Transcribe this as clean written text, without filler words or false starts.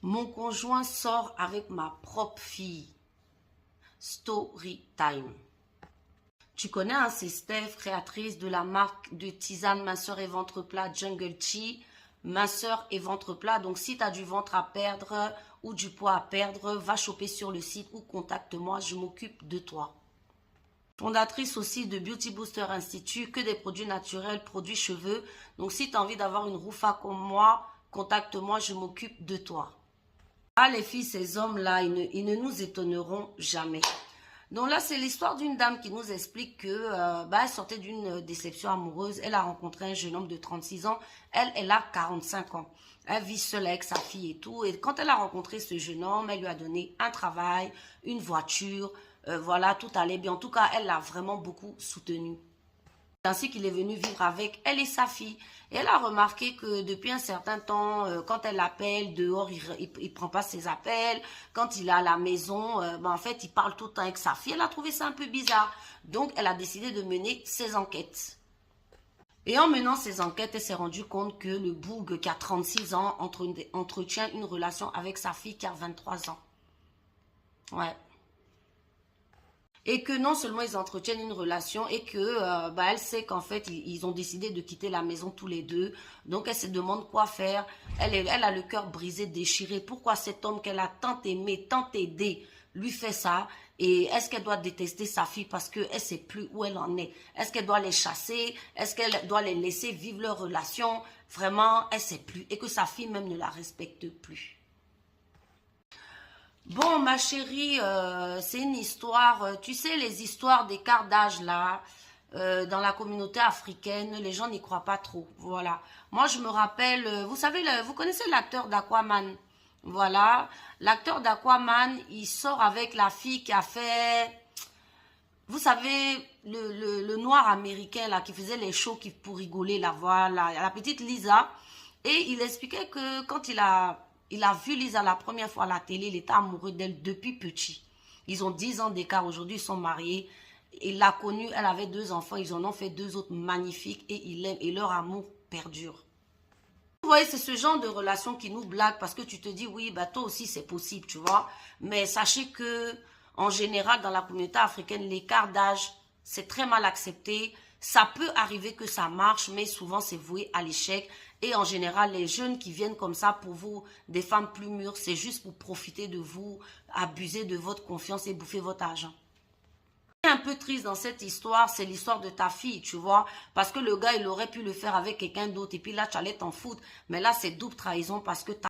Mon conjoint sort avec ma propre fille. Story time. Tu connais, hein, c'est Steph, créatrice de la marque de tisane minceur et ventre plat Jungle Tea. Minceur et ventre plat. Donc, si tu as du ventre à perdre ou du poids à perdre, va choper sur le site ou contacte-moi, je m'occupe de toi. Fondatrice aussi de Beauty Booster Institute, que des produits naturels, produits cheveux. Donc, si tu as envie d'avoir une roufa comme moi, contacte-moi, je m'occupe de toi. Ah, les filles, ces hommes-là, ils ne nous étonneront jamais. Donc là, c'est l'histoire d'une dame qui nous explique que elle sortait d'une déception amoureuse. Elle a rencontré un jeune homme de 36 ans. Elle a 45 ans. Elle vit seule avec sa fille et tout. Et quand elle a rencontré ce jeune homme, elle lui a donné un travail, une voiture. Voilà, tout allait bien. En tout cas, elle l'a vraiment beaucoup soutenue. Ainsi qu'il est venu vivre avec elle et sa fille. Et elle a remarqué que depuis un certain temps, quand elle l'appelle dehors, il prend pas ses appels. Quand il est à la maison, en fait, il parle tout le temps avec sa fille. Elle a trouvé ça un peu bizarre. Donc, elle a décidé de mener ses enquêtes. Et en menant ses enquêtes, elle s'est rendue compte que le boug qui a 36 ans entretient une relation avec sa fille qui a 23 ans. Ouais. Et que non seulement ils entretiennent une relation et que elle sait qu'en fait ils ont décidé de quitter la maison tous les deux. Donc elle se demande quoi faire. Elle a le cœur brisé, déchiré. Pourquoi cet homme qu'elle a tant aimé, tant aidé lui fait ça? Et est-ce qu'elle doit détester sa fille parce qu'elle ne sait plus où elle en est? Est-ce qu'elle doit les chasser? Est-ce qu'elle doit les laisser vivre leur relation? Vraiment, elle ne sait plus. Et que sa fille même ne la respecte plus. Bon, ma chérie, c'est une histoire, tu sais, les histoires d'écart d'âge là, dans la communauté africaine, les gens n'y croient pas trop, voilà. Moi, je me rappelle, vous savez, vous connaissez l'acteur d'Aquaman, voilà. L'acteur d'Aquaman, il sort avec la fille qui a fait, vous savez, le noir américain là, qui faisait les shows pour rigoler, la voilà, la petite Lisa. Et il expliquait que quand il a vu Lisa la première fois à la télé, il était amoureux d'elle depuis petit. Ils ont 10 ans d'écart, aujourd'hui ils sont mariés. Il l'a connue, elle avait 2 enfants, ils en ont fait 2 autres magnifiques et il l'aime et leur amour perdure. Vous voyez, c'est ce genre de relation qui nous blague parce que tu te dis, oui, bah toi aussi c'est possible, tu vois. Mais sachez que, en général, dans la communauté africaine, l'écart d'âge, c'est très mal accepté. Ça peut arriver que ça marche, mais souvent c'est voué à l'échec. Et en général, les jeunes qui viennent comme ça pour vous, des femmes plus mûres, c'est juste pour profiter de vous, abuser de votre confiance et bouffer votre argent. Un peu triste dans cette histoire, c'est l'histoire de ta fille, tu vois, parce que le gars, il aurait pu le faire avec quelqu'un d'autre, et puis là, tu allais t'en foutre, mais là, c'est double trahison parce que